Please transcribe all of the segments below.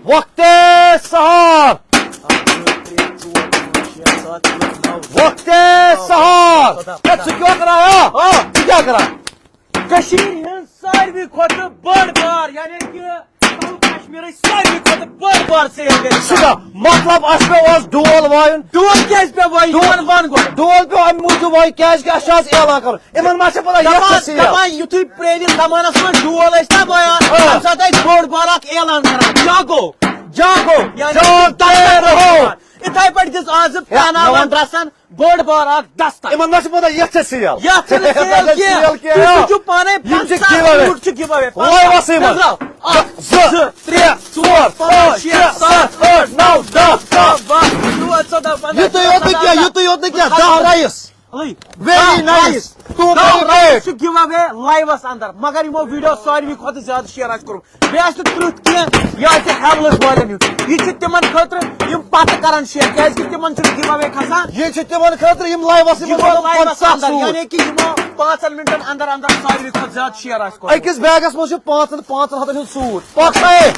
وقت سحر وقت سحر کیا کرا کیا کرا ساروی کھوت بڑ بار یعنی کہ کشمیر ساروی کھوت بڑ بار سیل مطلب اس پہ ڈول وائن ڈول کیٛازِ پیٚو وایُن یِمن ون گۄڈٕ ڈول پیو امہِ موٗجوٗب وایُن کیازِ کہ اسہِ چھُ اعلان کرُن یِمن ما چھِ پتہ دپان یُتھُے پرٛٲنِس زمانس منٛز ڈول ٲسۍ نا بایان تمہِ ساتہٕ ٲسۍ بوٚڑ بار اکھ اعلان کران جاگو جاگو یِتھے پٲٹھۍ دِژ آز پہناون ڈرسن بوٚڑ بار اکھ دستک یِمن ما چھِ پتہ یتھ چھِ سیل یتھ چھنہٕ سیل کینٛہہ تُہۍ وٕچھِو پانے 50 سوٗٹ چھِ گِو اوے لایوَسٕے منٛز 1 2 3 4 5 6 7 8 9 10 12 13 یُتُے یوت نہٕ کینٛہہ یُتُے یوت نہٕ کینٛہہ 10 رایس ویری نایس گِو اوے لایوس اندر مگر یِمو ویڈیو ساروی کھۄتہٕ زیادٕ شیر آسہِ کوٚرمُت بیٚیہِ آسہِ نہٕ تیُتھ کینٛہہ یہِ آسہِ ہیولس والٮ۪ن ہُنٛد یہِ چھِ تِمن خٲطرٕ یِم پتہٕ کران شیر کیازِ کہ تِمن چھُنہٕ گِو اوے کھسان یہ چھِ تِمن خٲطرٕ یِم لایوَسٕے لایوس اندر منٛز یعنی کہ یِمو 5 منٹن اندر اندر ساروی کھۄتہٕ زیادٕ شیر آسہِ کوٚرمُت أکِس بیگس منٛز چھُ 500 ہُنٛد سوٗٹ پۄکھساے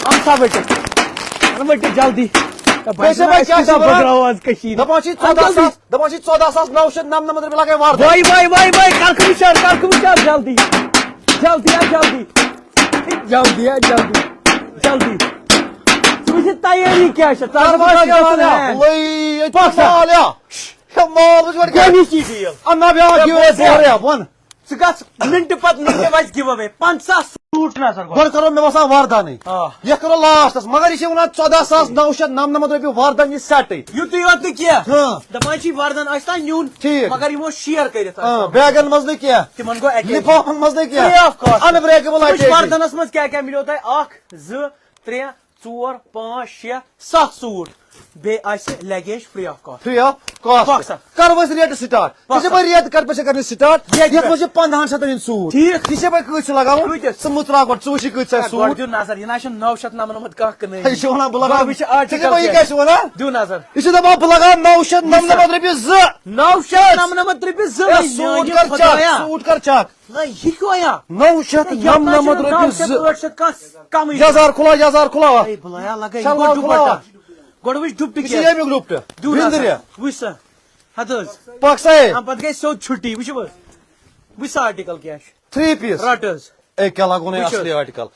اَنسا ؤٹِو جلدی دپان چھِ 14,999 رۄپیہِ لگے وردن وای وای وای وای کلکہٕ وٕچھان جلدی جلدی جلدی جلدی جلدی جلدی ژٕ وٕچھ تیٲری کیٛاہ چھِ انا بیاکھ ون ژٕ گژھ مِنٹہٕ پتہٕ مِنٹہٕ وَسہِ گِو اوے 50 سوٗٹ نظر گۄڈٕ کرو مےٚ باسان وردنٕے یتھ کرو لاسٹس مگر یہِ چھِ ونان 14,999 رۄپیہِ وردن یہِ سیٹٕے یُتُے یوت نہٕ کینٛہہ دپان چھِ وردن آسہِ نا نیُن مگر یِمو شیر کٔرِتھ بیگن منٛز نہٕ کینٛہہ تِمن گوٚو لِفافن منٛز نہٕ کینٛہہ انبریکیبل وردنس منٛز کیٛاہ کیٛاہ مِلیو تۄہہِ 1 2 3 4 5 6 7 سوٗٹ بیٚیہِ آسہِ luggage free of cost free of cost کرو أسۍ ریٹ سٹارٹ ژےٚ چھےٚ ریٹ کر پٮ۪ٹھ کرنہِ سٹارٹ یتھ منٛز چھِ 1500 ہٕنٛدۍ سوٗٹ ٹھیٖک یہِ چھےٚ پتہٕ کۭتِس چھُ لگاوُن ژٕ مہٕ تراو گۄڈٕ ژٕ وٕچھ کۭتِس سوٗٹ دیو نظر یہِ نہ چھُ 999 کانٛہہ کٕنٲنی یہِ چھُ ونان بہٕ لگاو وٕچھ آرٹِکل یہِ کیٛاہ چھُ ونان دیو نظر یہِ چھُ دپان بہٕ لگاو 999 رۄپیہِ 2 999 سوٗٹ کر چک سوٗٹ کر چک یہِ کیٛاہ 999 رۄپیہِ 2 کمٕے یزار کھُلاو بہٕ لایا لگٲے گۄڈٕ وٕچھ ڈُپٹہٕ یہِ چھِ ییٚمیُک ڈُپٹہٕ وِنٛدرِ وٕچھ سا ہتہٕ حظ پۄکساے پتہٕ گٔے سیوٚد چھُٹی وٕچھِو حظ وٕچھ سا آرٹِکل کیٛاہ چھُ 3 پیٖس رٹ حظ اے کیٛاہ لاگُن اصلی آرٹِکل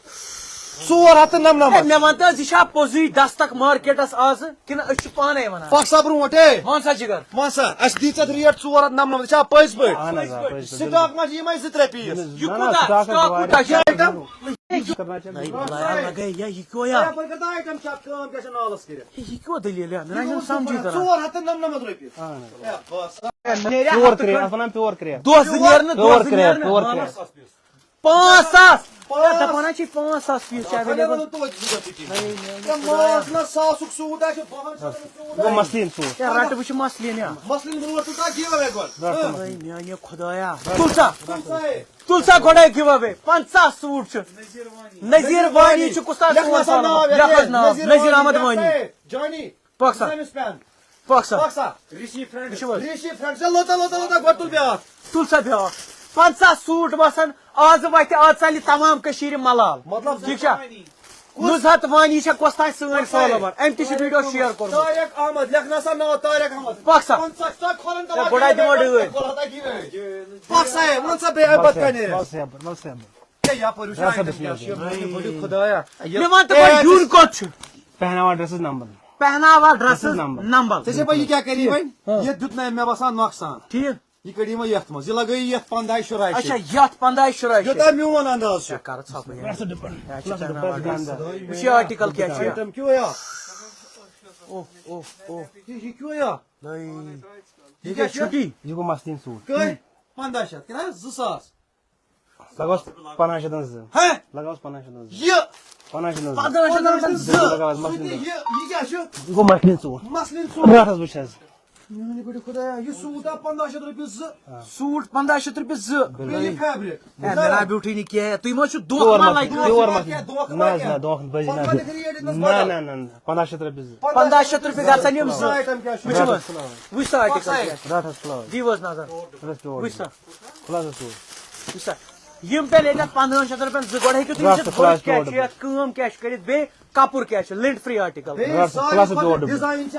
499 مےٚ وَن تہٕ حظ یہِ چھا پوٚزُے دستک مارکیٹس آزٕ کِنہٕ أسۍ چھِ پانے ونان پۄکسا برونٛٹھ ہے وَن سا جِگر وَن سا اَسہِ دی ژےٚ ریٹ 499 یہِ چھا پٔزۍ پٲٹھۍ سٹاک ما چھِ یِمے 2-3 پیٖس یہِ کوٗتاہ سٹاک کوٗتاہ چھُ لگے یہِ کیٛاہ آیٹم چھا کٲم کیٛاہ چھِ نالس کٔرِتھ یہِ کیٛاہ دٔلیٖل مےٚ نہ چھُنہٕ سمجھی تران 499 رۄپیہِ دۄہ زٕ نیرنہٕ دۄہ زٕ نیرنہٕ 5,000 دپان حظ چھِ 5,000 پیٖس چھِ ایویلیبل ساسُک سوٗٹ آسہِ مسلیٖن سوٗٹ رٹہٕ وٕچھ مسلیٖن مسلِن برونٛٹھ میانہِ خۄدایا تُل سا گۄڈے گِو اوے 50 سوٗٹ چھِ نذیٖر وانی چھُ کُستاد نذیٖر احمد وانی جانی پۄکسا پۄکسا تُل سا بیٛاکھ 50 سوٗٹ وسان آز وتھِ آز ژلہِ تمام کٔشیٖرِ ملال ٹھیٖک چھا نُزہت وانی چھےٚ کۄس تانۍ سٲنۍ فالوور أمۍ تہِ چھُ ویڈیو شیر کوٚرمُت پۄکسا گۄڈے دِمو ڈٲرۍ مےٚ وَن تہٕ گۄڈٕ دیُن کوٚت چھُ پہناوا ڈرسز نمبر پہناوا ڈرسز نمبر ژےٚ چھے پاے یہِ کیٛاہ کری وۄنۍ یہِ دیُت نہٕ أمۍ مےٚ باسان نۄقصان ٹھیٖک یہِ کٔڑی وۄنۍ یتھ منٛز یہِ لگٲیی یتھ 15 شُراہ اچھا یتھ 15 شُراہ یوٗتاہ میون انداز چھُ وٕچھ یہِ آرٹِکل کیٛاہ چھُ آیٹم کیوں یا یہِ یہِ کیٛاہ چھُٹی یہ گو مسلیٖن سوٗٹ کٔہۍ 1500 کِنہٕ 2000 لگاوس 1502 ہے لگاوس 1502 یہِ 1502 لگاوس مسلیٖن یہِ کیٛاہ چھُ یہ گو مسلیٖن سوٗٹ مسلِن سوٗٹ رٹ حظ وٕچھ حظ میٛانہِ گۄڈٕ خۄدایا یہِ سوٗٹ آو 1500 رۄپیہِ 2 سوٗٹ 1500 رۄپیہِ 2 بیٚیہِ فیبرِک مےٚ نا بیوٗٹھٕے نہٕ کینٛہہ تُہۍ ما چھُو دۄہ پیور مسلیٖن نہ حظ نہ دۄکھٕ بٔزی نہ نہ 1500 رۄپیہِ 1500 رۄپیہِ گژھن یِم 2 آیٹم کیٛاہ چھُ وٕچھِو حظ وٕچھ سا آرٹِکل رٹ حظ کھلاو دیو حظ نظر وٕچھ وٕچھ سا کھلاو سا سوٗٹ وٕچھ سا یم پہ لیٹ 1500 رۄپین زٕ گۄڈٕ ہیٚکِو تُہۍ وٕچھِتھ ہُر کیٛاہ چھُ یتھ کٲم کیٛاہ چھِ کٔرِتھ بیٚیہِ کپُر کیٛاہ چھُ لِنٹ فری آرٹِکل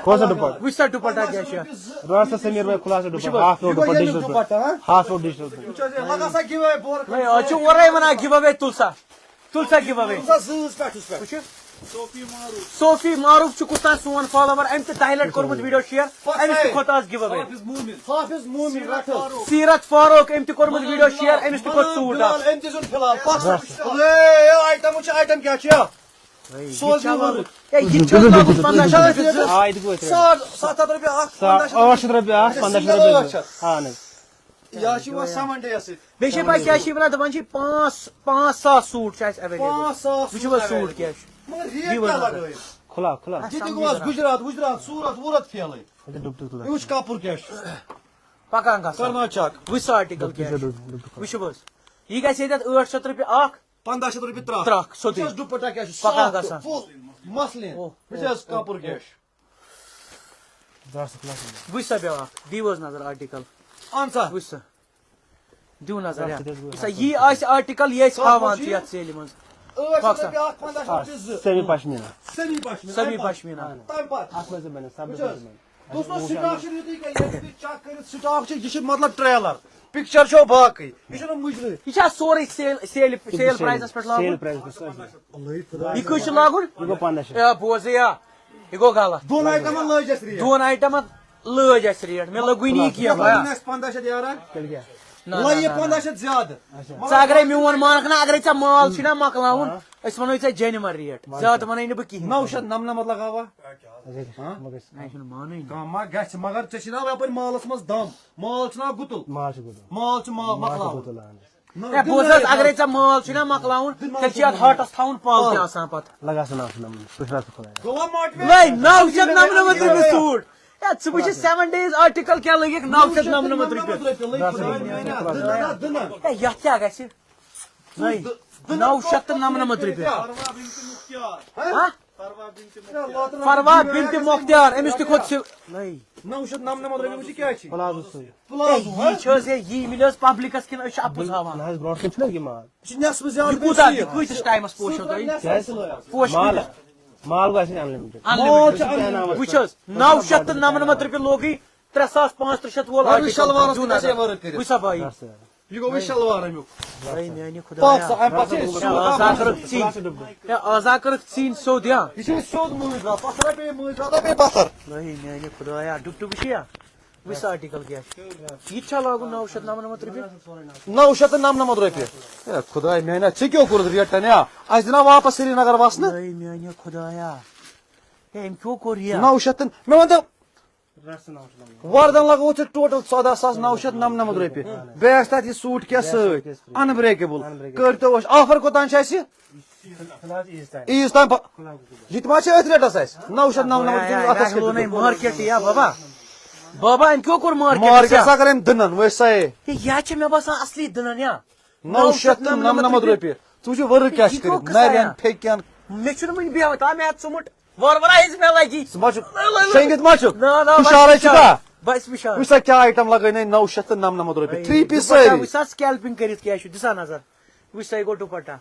کون سا دوپٹہ وٕچھ سا ڈُپٹا کیٛاہ چھُ یتھ راستا سمیر بھائی خلاصہ دوپٹہ ہاف فلور دوپٹہ ڈیجیٹل ہاف فلور ڈیجیٹل آز چھُ اورے ونان گِو اوے تُل سا گِو اوے وٕچھِو صوفی معروف چھُ کُستان سون فالوور أمۍ تہِ 10 لٹہِ کوٚرمُت ویڈیو شیر أمِس تہِ کھوٚت آز گِو اوے حافظ مومن رٹھو سیرت فاروق أمۍ تہِ کوٚرمُت ویڈیو شیر أمِس تہِ کھوٚت سوٗٹ اکھ أمۍ تہِ زیُن فِلحال آیٹم کیٛاہ چھُ یہِ چھُ 1500 آ یہ گوٚو 700 رۄپیہِ اکھ 800 رۄپیہِ اکھ 1500 رۄپیہِ اہن حظ یا چھِ یِوان 7 ڈیز سۭتۍ بیٚیہِ چھِ پاے کیٛاہ چھِ وَنان دَپان چھِ 5,000 سوٗٹ چھِ اَسہِ ایویلیبل 5,000 وٕچھِو حظ سوٗٹ کیٛاہ چھُ مگر ریٹ کیٛاہ لگٲیِتھ کھلا کھلا یہِ تہِ گوٚو گُجرات سوٗرت ووٗرت پھیلٕے ڈُپٹہٕ یہِ وٕچھ کپُر کیٛاہ چھُ پکان گژھان کرنا چک وٕچھ سا آرٹِکل کیٛاہ چھُ وٕچھِو حظ یہِ گژھِ ییٚتٮ۪تھ 800 رۄپیہِ اکھ 1500 رۄپیہِ ترٛکھ سیوٚدُے ڈُپٹا کیٛاہ چھُ پکان گژھان مسلہٕ وٕچھ حظ کپُر کیٛاہ چھُ وٕچھ سا بیٛاکھ دِیِو حظ نظر آرٹِکل اہن سا وٕچھ سا دِیِو نظر یتھ وٕچھ سا یی آسہِ آرٹِکل یہِ أسۍ ہاوان چھِ یتھ سیلہِ منٛز 800 رۄپیہِ اکھ 1500 رۄپیہِ زٕ سیمی پشمینا سبھی پشمینا تمہِ پتہٕ اتھ منٛز بنہِ سب دوستو سٹاک چھُ یُتُے کٔرِتھ چیک کٔرِتھ سٹاک چھُ یہِ چھُ مطلب ٹریلر پکچر چھو باقٕے یہِ چھُنہٕ مُجرٕ یہِ چھا سورُے سیل پرایزس پٮ۪ٹھ سیل لاگُن پرایس یہِ کۭتِس چھُ لاگُن یہ گوٚو 1500 اے بوزے یہِ گوٚو غلط دۄن آیٹمن لٲج اَسہِ ریٹ دۄن آیٹمن لٲج اَسہِ ریٹ مےٚ لٔگٕے نہٕ یہِ کینٛہہ بیا 1500 یارا تیٚلہِ کیٛاہ لایہِ 1500 زیادٕ ژٕ اگرے میون مانکھ نا اگرے ژےٚ مال چھُے نا مۄکلاوُن أسۍ وَنوے ژےٚ جینِون ریٹ زیادٕ وَنَے نہٕ بہٕ کِہینۍ 999 لگاوا مےٚ چھُنہٕ مانٕے کانٛہہ ما گژھِ مگر ژےٚ چھُے نا یپٲرۍ مالس منٛز دم مال چھُنا گُتُل مال چھُ گوٚو مال چھُ مۄکلاوُن ہے بوز حظ اگرے ژےٚ مال چھُے نا مۄکلاوُن تیٚلہِ چھِ یتھ ہاٹس تھاوُن پل تہِ آسان پتہٕ لگا سا 999 تُہۍ راتھ خۄدایا گوٚوا ماٹویٹ لے 999 رۄپیہِ سوٗٹ ہے ژٕ وٕچھِ 7 days آرٹِکل کیٛاہ لٔگِکھ 999 رۄپیہِ ہے یتھ کیٛاہ گژھِ 999 رۄپیہِ فروا بنتِ مۄختیار أمِس تہِ کھوٚت 999 رۄپیہِ وٕچھ کیٛاہ چھِ پلازو سۭتۍ یی چھِ حظ یی مِلہِ حظ پبلِکس کِنہٕ أسۍ چھِ اپُز ہاوان نہ حظ برونٛٹھ کَنہِ چھُنہ یہِ مال یہِ چھُ نٮ۪صفہٕ زیادٕ یہِ کوٗتاہ یہِ کۭتِس ٹایمس پوشو تۄہہِ پوش مال مال گوٚو اَسہِ انلِمِٹِڈ وٕچھ حظ 999 رۄپیہِ لوگٕے 3500 وول شلوارس پٮ۪ٹھ آسہِ ہے ؤرٕک کٔرِتھ وٕچھ سا بایی یہِ گوٚو وۄنۍ شلوار امیُک میانہِ پاک خۄدایا سا امہِ پتہٕ چھِ أسۍ آزا کٔرٕکھ ژیٖنۍ ہے آزا کٔرٕکھ ژیٖنۍ سیوٚد یا یہِ چھُ سیوٚد مٲنٛز راتھ پتھر پیٚیہِ مٲنٛزِ راتھ پیٚیہِ پتھر میانہِ خۄدایا ڈُپٹہٕ وٕچھ یا وٕچھ سا آرٹِکل کیٛاہ چھُ یہِ تہِ چھا لاگُن 999 رۄپیہِ 999 رۄپیہِ ہے خداے میانہِ ژےٚ کیٛاہ کوٚرُتھ ریٹ یا اَسہِ دِنا واپس سرینگر وسنہٕ میانہِ خۄدایا ہے أمۍ کیٛاہ کوٚر یہِ 900 مےٚ ونتہٕ وردن لگوو ژےٚ ٹوٹل 14,999 رۄپیہِ بیٚیہِ آسہِ تتھ یہِ سوٗٹ کیٛاہ سۭتۍ انبریکیبل کٔرۍتو أسۍ آفر کوٚتام چھُ اَسہِ عیٖز تام یہِ تہِ ما چھِ أتھۍ ریٹس اَسہِ 999 مارکیٹ یا بابا أمۍ کیٛاہ کوٚر مارکیٹ مارکیٹ اگر أمۍ دٕنن وۄنۍ سایے یہِ چھِ مےٚ باسان اصلی دٕنن یا 999 رۄپیہِ ژٕ وٕچھ ؤرٕک کیٛاہ چھِ کٔرِتھ نرٮ۪ن پھیٚکٮ۪ن مےٚ چھُنہٕ وُنہِ بیٚہوان تا مےٚ ژوٚمُت وارٕ مےٚ لگی ژٕ ما چھُکھ شیٚنگِتھ ما چھُکھ نہ ہُشارے چھُکھا بس وٕچھان وٕچھ سا کیٛاہ آیٹم لگٲے 999 رۄپیہِ 3 پیٖس سٲری وٕچھ سا سکیلپِنگ کٔرِتھ کیٛاہ چھُ دِسا نظر وٕچھ سا یہِ گوٚو ڈُپٹا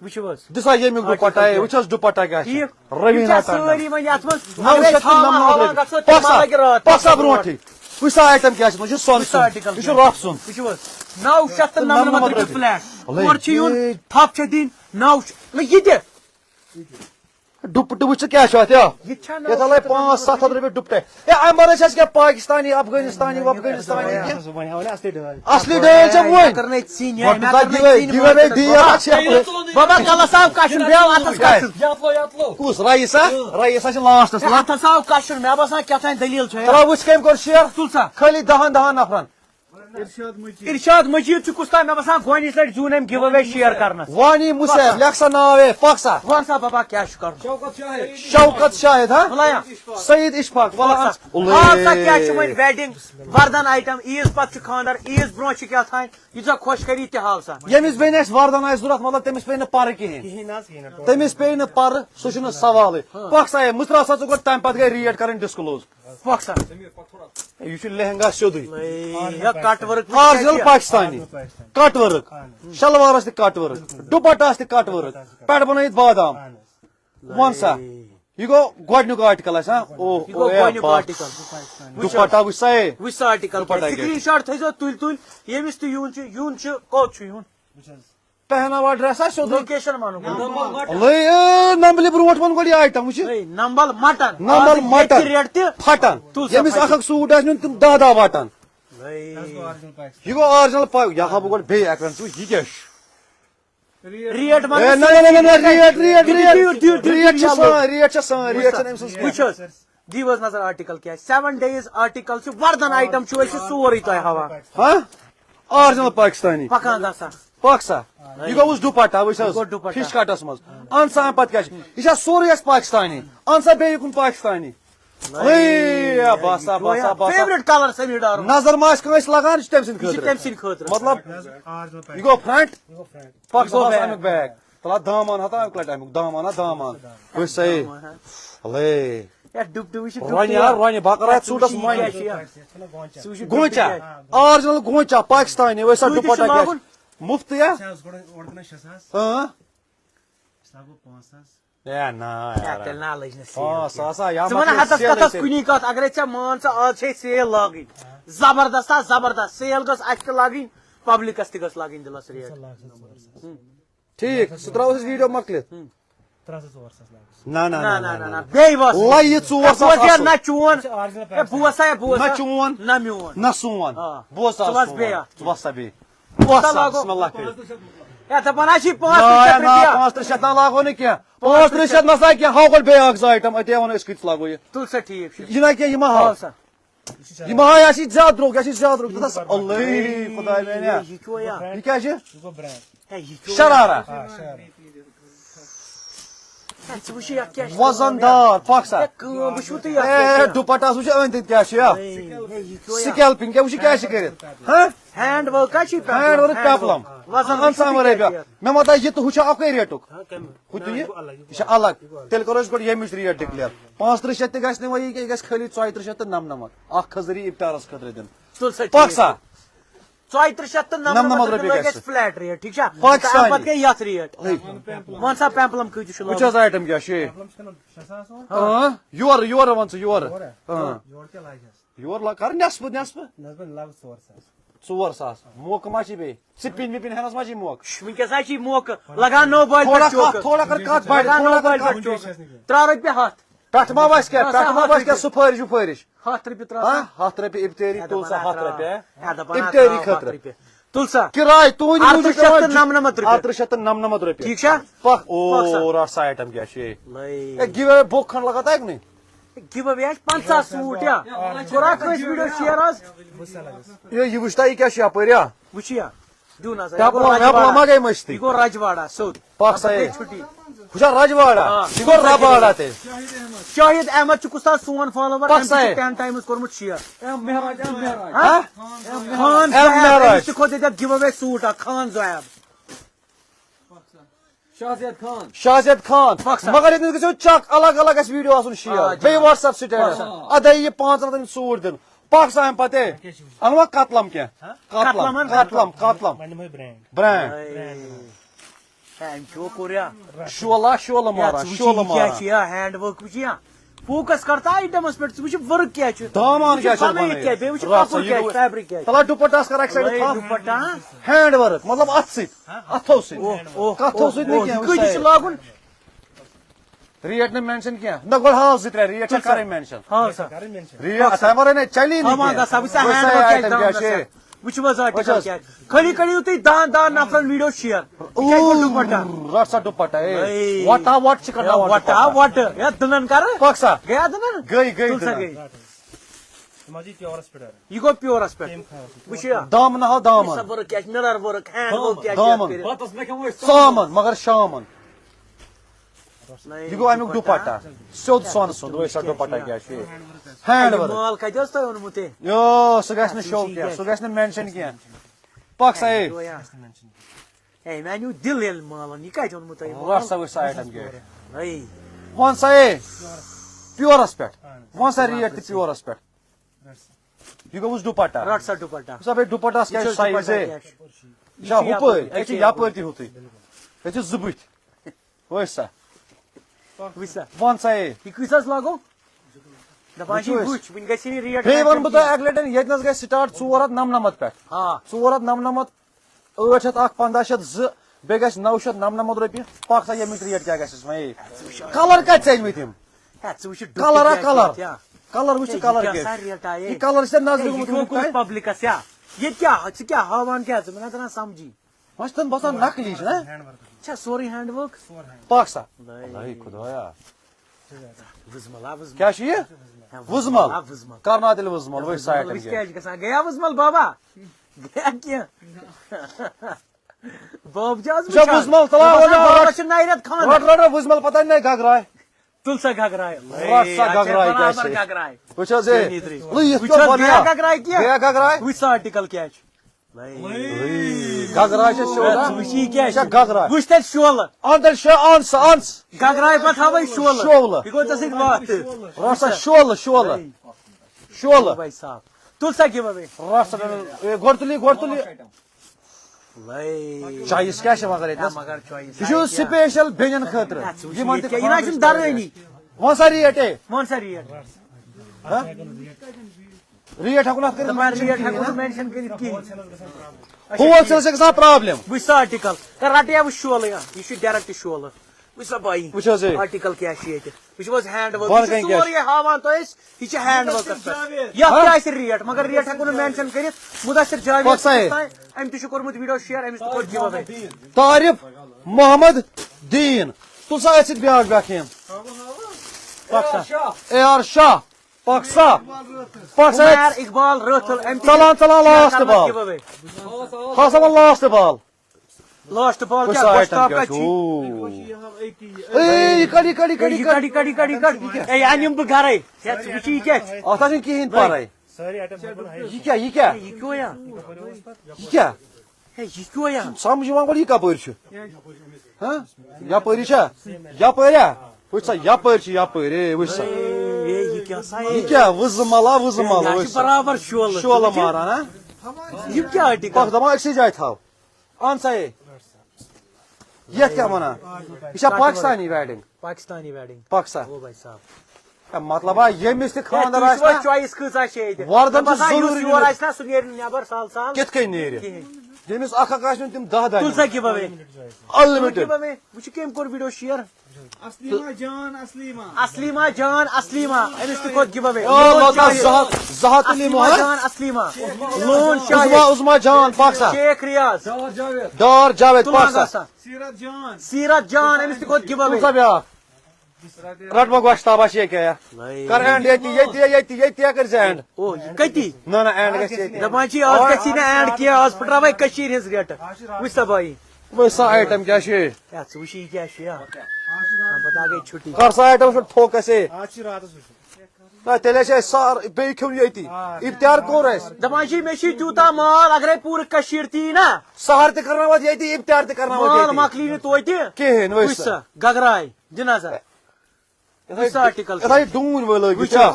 وٕچھِو حظ دِسا ییٚمیُک ڈُپٹا ہے وٕچھ حظ ڈُپٹا کیٛاہ چھُ ٹھیٖک رویٖنا سٲری وۄنۍ یتھ منٛز 999 رۄپیہِ پکسا برونٛٹھٕے وٕچھ سا آیٹم کیٛاہ چھُ یہِ چھُ سۄن سُنٛد یہِ چھُ رۄپھ سُنٛد وٕچھِو حظ 999 رۄپیہِ فلیٹ اورٕ چھِ یُن تھپھ چھِ دِنۍ 9 یہِ تہِ ڈُپٹہٕ وٕچھ ژٕ کیٛاہ چھُ اتھ یتھ لے 500-700 رۄپیہِ ڈُپٹے ہے امہِ برٲے چھِ اَسہِ کیٛاہ پاکستانی افغٲنستانی اصلی ڈٲلۍ چھےٚ وۄنۍ بابا کلس آو کشُن بیٚہو اتھس کشُن کُس رایسا رایسا چھِ لاسٹس اتھس آو کشُن مےٚ باسان کیٛاہ تام دٔلیٖل چھِ ترٛا وٕچھ کٔمۍ کوٚر شیر تُل سا خٲلی 10 نفرن ارشاد مجید چھُ کُس تام مےٚ باسان گۄڈنِچ لٹہِ زیوٗن أمۍ گِو اوے شیر کرنس وانی مُسیب لیکھ سا ناو ہے پک سا وَن سا بابا کیٛاہ چھُ کرُن شوکت شاہد ہا بُلایا سعید اشفاق ہاو سا کیٛاہ چھُ وۄنۍ ویڈنگ وردن آیٹم عیٖز پتہٕ چھُ خاندر عیٖز برونٛہہ چھُ کیٛاہ تھانۍ ییٖژاہ خۄش کری تہِ ہاو سا ییٚمِس بیٚنہِ اَسہِ وردن آسہِ ضوٚرتھ مطلب تٔمِس پیٚیہِ نہٕ پرٕ کِہینۍ تٔمِس پیٚیہِ نہٕ پرٕ سُہ چھُنہٕ سوالٕے پک سا ہے مُژراو سا ژٕ گۄڈٕ تمہِ پتہٕ گٔے ریٹ کرٕنۍ ڈسکلوز پک سا یہِ چھُ لہنگا سیوٚدُے cut work original Pakistani cut work شلوارس تہ کٹ ورک ڈپٹس تہ کٹ ورک پیٹ بنٲیِتھ بادام ون سا یہ گو گۄڈنیُک آرٹِکل اسہِ ڈپٹا وٕچھ سا اے وٕچھ سا آرٹِکل سکریٖن شاٹ تھٲیزیو تُلۍ تُلۍ ییٚمِس تہِ یُن چھُ کوٚت چھُ یُن پہناوا ڈریس سیود لوکیشن ونو نمبلہِ برونٛٹھ ووٚن گۄڈٕ یہِ آیٹم وٕچھ nimble mutton nimble mutton rate تہِ پھٹان ییٚمِس اکھ اکھ سوٗٹ آسہِ نیُن تِم دہ دہ وٹان یہ گو آرجنل یہ ہا بہٕ گۄڈٕ بیٚیہِ اکھ لٹہِ وٕچھ یہِ کیٛاہ چھُ ریٹ دیو حظ نظر آرٹِکل کیٛاہ 7 days آرٹِکل چھُ وردن آیٹم چھُ أسۍ سورُے تۄہہِ ہاوان آرجنل پاکستانی پکان گژھان پاکسا یہ گوٚوُس ڈُپٹا وٕچھ حظ فِش کٹس منٛز اَن سا اَمہِ پتہٕ کیٛاہ چھُ یہِ چھا سورُے اَسہِ پاکستانی اَن سا بیٚیہِ کُن پاکستانی باسا باسا باسا فیورٹ کلر سمی ڈار نظر ما آسہِ کٲنٛسہِ لگان یہِ چھُ تٔمۍ سٕنٛدِ تٔمۍ خٲطرٕ سٕنٛدِ خٲطرٕ مطلب یہ گوٚو فرنٹ پاکستان امیُک بیگ تلا دامان ہتا امیُک لٹہِ امیُک دامان ہا دامان وٕچھ سا رونہِ بقرات سوٗٹس مۄنہِ گونچا آرجنل گونچا پاکستانی وٕچھ سا ڈُپٹا کیٛاہ چھُ مُفتٕے ہا ہتس کتس کُنی کتھ اگرے ژےٚ مان ژٕ آز چھے سیل لاگٕنۍ زبردست زبردست سیل گٔژھ اَسہِ تہِ لگٕنۍ پبلکس تہِ گٔژھ لگٕنۍ دِلس ریٹ ٹھیک سُہ تراوس أسۍ ویڈیو مۄکلِتھ نہ بیٚیہِ وس لایہِ 4 ساس نہ چون بوز سا بوز نہ چون نہ میون نہ سون بوز سا بس بیٚیہِ ژٕ وس سا بیٚیہِ بسم اللہ کٔرِتھ دپان حظ چھِ 35 شیٚتھ نہ لاگو نہٕ کینٛہہ 35 شیٚتھ نسا کینٛہہ ہاو گۄڈٕ بیٚیہِ اکھ زٕ آیٹم اتے ونو أسۍ کۭتِس لاگو یہِ تُل سا ٹھیٖک چھُ یہِ نہ کینٛہہ یہِ ما ہاو سا یہِ ما ہاو یہِ آسہِ زیادٕ درٛوگ یہِ آسہِ زیادٕ درٛوگ دَپس اللہ خۄداے میٛانہِ یہِ کیٛاہ یہِ کیٛاہ چھِ یہِ شرارا ژٕ وٕچھ یتھ کیٛاہ چھُ وزن دار پاکسا کٲم وٕچھو تُہۍ یتھ ڈُپٹاس وٕچھ أنٛدۍ أنٛدۍ کیٛاہ چھُ سکیلپِنگ کیٛاہ وٕچھ کیٛاہ چھِ کٔرِتھ ہینڈ ؤرک حظ چھِ ہینڈ ؤرک پیپلم انسان رۄپیہِ مےٚ متا یہِ تہٕ ہُہ چھا اکُے ریٹُک ہُہ تہِ یہِ چھُ الگ تیٚلہِ کرو أسۍ گۄڈٕ ییٚمِچ ریٹ ڈِکلیئر 35 شیٚتھ تہِ گژھِ نہٕ وۄنۍ یہِ گژھِ خٲلی 34 شیٚتھ تہٕ 99 اکھ خٔزٕری اِفطارس خٲطرٕ دِنہٕ تُل سا پاکسا 34 شیٚتھ تہٕ 99 رۄپیہِ گژھِ فلیٹ ریٹ ٹھیک چھا پاکستانی پتہٕ گٔے یتھ ریٹ ون سا پیمپلم کۭتِس چھُ وٕچھ حظ آیٹم کیٛاہ چھُ یورٕ وَن ژٕ یورٕ کر نٮ۪صفہٕ 4 ساس موقعہٕ ما چھِ بیٚیہِ سپِن وِپِن ہٮ۪نس ما چھِ موقعہٕ وٕنکیٚس حظ چھِ موقعہٕ لگان نو بالہِ تھوڑا کر کتھ بڑِ 3 رۄپیہِ ہتھ پٮ۪ٹھٕ ما وَسہِ کیٛاہ سُفٲرِش وُفٲرِش 100 رۄپیہِ ترٛاو 100 رۄپیہِ اِفتٲری تُل سا 100 رۄپیہِ دپان اِفتٲری خٲطرٕ تُل سا کِراے تُہٕنٛدِ 38 شیٚتھ تہٕ 99 رۄپیہِ ٹھیٖک چھا رٹ سا آیٹم کیٛاہ چھُ گِو اوے بُک کھنڈ لگا تگہِ نہٕ گِو اوے آسہِ 50 سوٗٹ یا کوٚرا کٲنٛسہِ ویٖڈیو شِیر حظ یہِ وٕچھ تا یہِ کیٛاہ چھُ یپٲرۍ یا وٕچھ یا دیو نظر ما گٔے مٔشتٕے یہِ گوٚو رجواڑا سیوٚد پاکسا چھُٹی ہُہ چھا رجواڑا یہِ گوٚو رباڑا تیٚلہِ شاہد احمد چھُ کُستاد سون فالوور 10 ٹایمز کوٚرمُت شِیر خان تہِ کھوٚت ییٚتٮ۪تھ گِو اوے سوٗٹ اکھ خان زویب شاہزید خان مگر ییٚتٮ۪ن گژھو چک الگ الگ گژھِ ویٖڈیو آسُن شِیر بیٚیہِ وٹس ایپ سٹیٹس ادے یہِ 500 سوٗٹ دِنہٕ پاکسا امہِ پتہٕ انوا کتلم کینٛہہ کتلم برینڈ شولہٕ ماران ہینڈ ؤرک وٕچھ یا فوکس کرتا آیٹمس پٮ۪ٹھ ژٕ وٕچھ ؤرک کیٛاہ چھُ دامان کیٛاہ چھُ بیٚیہِ وٕچھ کپُر کیٛاہ چھُ فیبرِک کیٛاہ تلا ڈُپٹاس کر اکہِ سایڈٕ دُپٹا ہینڈ ؤرک مطلب اتھٕ سۭتۍ اتھو سۭتۍ کتھو سۭتۍ نہٕ کۭتِس چھُ کینٛہہ لاگُن ریٹ نہٕ مینشن کینٛہہ نہ گۄڈٕ ہاو 2-3 ریٹ چھا کرٕنۍ مینشن ہاو سا ریٹ اتھ ورٲے نَے چلی نہٕ کینٛہہ وٕچھو حظ آرٹِکل کیٛاہ خٲلی کٔرِو تُہۍ 10 نفرن ویٖڈیو شِیر رٹ سا ڈُپٹا وٹا وٹ چھِ کڑان وٹا وٹ یا دٕنن کرٕ پاکسا گٔیا دٕنن گٔے یہِ گوٚو پیورس پٮ۪ٹھ وٕچھ یا دامن ہاو دامن ؤرک کیٛاہ چھِ مِرر ؤرک ہینڈ ؤرک کیٛاہ دامن سامن مگر شامن یہِ گوٚو امیُک ڈُپٹا سیوٚد سۄنہٕ سُنٛد وٕچھ سا ڈُپٹا کیٛاہ چھُ ہینڈ ؤرک مال کتہِ اوس تۄہہِ اوٚنمُت سُہ گژھِ نہٕ شو کینٛہہ سُہ گژھِ نہٕ مینشن کینٛہہ پاکسا ہے مےٚ نیوٗ دِل ییٚلہِ مالن یہِ کتہِ اوٚنمُت تۄہہِ رٹ سا وٕچھ سا آیٹم کیٛاہ وَن سا پیورس پٮ۪ٹھ وَن سا ریٹ تہِ پیورس پٮ۪ٹھ یہ گوٚوُس ڈُپٹا رٹ سا ڈُپٹا سا بیٚیہِ ڈُپٹاس کیٛاہ چھُ سایز ہے یہِ چھا ہُپٲرۍ یہِ چھِ یپٲرۍ تہِ ہُتُے یہِ چھِ زٕ بٕتھِ وٕچھ سا وٕچھ سا وَن سا ہے یہ کۭژاہ لاگو دپان چھِ یہِ وٕچھ وٕنہِ گژھِ نہٕ ریٹ بیٚیہِ وَنہٕ بہٕ تۄہہِ اَکہِ لَٹہِ ییٚتہِ نَس گژھِ سِٹاٹ 499 پٮ۪ٹھ ہاں 499 801 1502 بیٚیہِ گژھِ 999 رۄپیہِ پَکھ سا ییٚمِچ ریٹ کیٛاہ گژھٮ۪س وۄنۍ کَلر کَتہِ ژٔلمٕتۍ یِم ہے ژٕ وٕچھ کَلر ہا کَلر کَلر وٕچھ کَلر کیٛاہ ریٹ آیے یہِ کَلر چھِ نظرِ گوٚمُت پبلکس یا ییٚتہِ کیٛاہ ژٕ کیٛاہ ہاوان کیٛاہ ژٕ مےٚ تران سمجھی وۄنۍ چھِ تَن باسان نقلی چھِ نا چھا سورُے ہینڈ ؤرک پَکھ سا خۄدایا وٕزمل آ وٕزمل کیٛاہ چھُ یہِ وُزمل آ وٕزمل کرنا تیٚلہِ وُزمل وٕچھ سا آیٹم وٕچھ کیٛاہ کیٛاہ چھِ گژھان گٔیا وٕزمل بابا گٔیا کینٛہہ باب چھِ آز وٕچھا وُزمل تُل بابس چھِ نَیہِ رٮ۪تہٕ خانٛدر رٹ وُزمل پتہ نہیں گگراے تُل سا گگراے رٹ سا گگراے کیٛاہ چھِ گگراے وٕچھ حظ ہے یِتھ وٕچھ حظ گٔیا پٲٹھۍ گگراے گٔیا کینٛہہ گگراے وٕچھ سا آرٹِکل کیٛاہ چھُ گگراے چھِ سیوٚد وٕچھ یہِ کیٛاہ چھا چھُ گگراے وٕچھ تَتہِ شولہٕ اَن تیٚلہِ اَن سا اَن گگراے پتہٕ تھاوَے شولہٕ شولہٕ یہِ گوٚو ژےٚ سۭتۍ وَتھ رٹ سا شولہٕ شولہٕ شولہٕ بھائی صاحب تُل سا گِو اوے رٹ سا گۄڈٕ تُل یہِ چایِس کیٛاہ چھِ مگر ییٚتہِ مگر چویس یہِ چھُ سپیشل بیٚنٮ۪ن خٲطرٕ یِمن تہِ یہِ نہ چھُنہٕ درٲنی وۄنۍ سا ریٹ ہے وَن سا ریٹ ریٹ ہٮ۪کو نہٕ اَتھ دپان کٔرِتھ ریٹ ہٮ۪کو نہٕ مینشن کٔرِتھ کِہیٖنۍ ہول سیل چھِ گژھان پرابلم وٕچھ سا آرٹِکل رٹیا وٕچھ شولہٕ یہِ چھُ ڈایریکٹ شولہٕ وٕچھ سا بایی وٕچھ حظ ہے آرٹِکل کیٛاہ چھُ ییٚتہِ وٕچھو حظ ہینڈ ؤرک بۄن کَنہِ کیٛاہ چھُ؟ سورُے ہاوان تۄہہِ أسۍ یہِ چھِ ہینڈ ؤرکس پٮ۪ٹھ یتھ تہِ آسہِ ریٹ مگر ریٹ ہٮ۪کو نہٕ مینشن کٔرِتھ مُدثر جاوید پَکھ سا ہے. أمۍ تہِ چھُ کوٚرمُت ویٖڈیو شِیر أمِس تہِ کوٚر گِو اوے طارف محمد دیٖن تُل سا أسۍ سۭتۍ بیٛاکھ بیٛاکھ یِم پَکھ سا اے آر شاہ پَکھ سا پَکھ سا عمیر اقبال رٲتھل أمۍ تہِ ژلان ژلان لاسٹ کرنس بال give away. ہسا وۄنۍ لاسٹ بال لاسٹ بال کُس کیٛاہ آیٹم گۄشتاب کیٛاہ کَتہِ چھُ یہِ کڑ یہِ کڑ یہِ کڑ چھُ یہِ یہِ کڑ یہِ کڑ یہِ کڑ یہِ کڑ اے اَنِم بہٕ گرے ژٕ وٕچھ یہِ کیٛاہ چھُ اَتھ آسہِ نہٕ کِہیٖنۍ پَرے یہِ کیٛاہ یہِ کیٛاہ یہِ کیٛاہ یا یہِ کیٛاہ ہے یہِ کیٛاہ یا سمجھ یِوان گۄڈٕ یہِ کپٲرۍ چھُ یپٲری چھا یپٲرۍ ہا وٕچھ سا یپٲرۍ چھِ یپٲرۍ اے وٕچھ سا اے یہِ کیٛاہ سا یہِ کیٛاہ وُزمل ہا وُزمل یہِ وٕچھ چھُ سا برابر شولہٕ شولہٕ ماران ہا یہِ کیٛاہ آرٹِکل پَکھ دپان أکسٕے جایہِ تھاو اَن سا ہے یتھ کیٛاہ وَنان یہِ چھا پاکِستانی ویڈِنگ پاکِستانی ویڈِنگ پَکھ سا او بھائی صاحب مطلب ہا ییٚمِس تہِ خانٛدر آسہِ نا چویس کۭژاہ چھِ ییٚتہِ وردن چھُ باسان یُس ضروٗری یور آسہِ نا سُہ نیرِ نہٕ نٮ۪بر سہل سہل کِتھ کٔنۍ نیرِ کِہیٖنۍ ییٚمِس اکھ اکھ آسہِ نیُن تِم 10 تُل دَنہِ سا گِو اوے انلِمِٹِڈ وٕچھ کٔمۍ کوٚر ویٖڈیو شِیر اسلیما جان اسلیما اسلیما جان اسلیما أمِس تہِ کوٚر گِو اوے زٕ ہَتھ تُلِمو جان اسلیما لون عظما شاہد عظما جان پَکھ سا شیخ ریاض ڈار جاوید پَکھ سا تُلان سیرت جان سیرت جان أمِس تہِ کوٚر گِو اوے تُل سا بیٛاکھ رٹ مہ گۄشتابا چھِ ییٚکیٛاہ کر اینڈ ییٚتی ییٚتی ییٚتی ییٚتی کٔرۍ زِ اینڈ او یہِ کٔتی نہ نہ اینڈ گژھِ ییٚتی دپان چھِ آز گژھی نہٕ اینڈ کینٛہہ آز پھٕٹراوے کٔشیٖرِ ہٕنٛز ریٹہٕ وٕچھ سا بایی وٕچھ سا آیٹم کیٛاہ چھُ کیٛاہ ژٕ وٕچھ یہِ کیٛاہ چھُ یا پتہ گٔے چھُٹی کر سا آیٹم چھُ فوکس ہے آج چھِ راتس وٕچھُن نہ تیٚلہِ آسہِ اَسہِ سار بیٚیہِ کھیوٚن ییٚتی اِفتیار کوٚر اَسہِ دپان چھِ مےٚ چھُے تیوٗتاہ مال اگرے پوٗرٕ کٔشیٖر تہِ یی نا سہر تہِ کرناوتھ ییٚتی اِفتیار تہِ مال کرناوتھ مۄکلی نہٕ توتہِ کِہیٖنۍ وٕچھ وٕچھ سا گگراے دِ نظر وٕچھ سا آرٹِکل یِتھے ڈوٗنۍ وٲلۍ لٲگِتھ چھا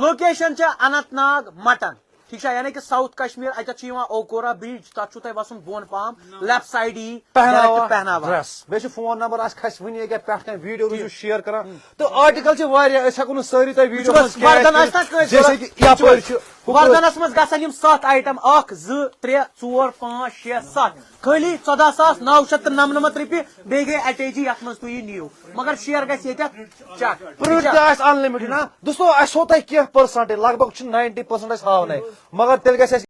لوکیشن چھِ اننت ناگ مٹن ٹھیک چھا یعنی کہ ساؤتھ کشمیر اتھ اوکورا برج تک چھو تۄہہِ وسُن بۄن پہم لیفٹ سایڈ یی پہناوا ڈرس بیٚیہِ چھُ فون نمبر اَسہِ کھسہِ وٕنی ییٚکیٛاہ پٮ۪ٹھ کَنۍ ویٖڈیو روٗزِو شِیر کران تہٕ آرٹِکل چھِ واریاہ أسۍ ہٮ۪کو نہٕ سٲری تۄہہِ ویٖڈیو وردن آسہِ نا کٲنٛسہِ جیسے کہ یپٲرۍ چھُ وردنس منٛز گژھن یِم 7 آیٹم 1 2 3 4 5 6 7 خٲلی 14,999 رۄپیہِ بیٚیہِ گٔے اٹیچی یتھ منٛز تُہۍ یہِ نِیِو مگر شِیر گژھِ ییٚتٮ۪تھ چک پرٛنٹ تہِ آسہِ انلِمِٹِڈ نا دوستو اَسہِ ہوو تۄہہِ کینٛہہ پٔرسنٹیج لگ بگ چھُ 90% اَسہِ ہاونَے مگر تیٚلہِ گژھِ اَسہِ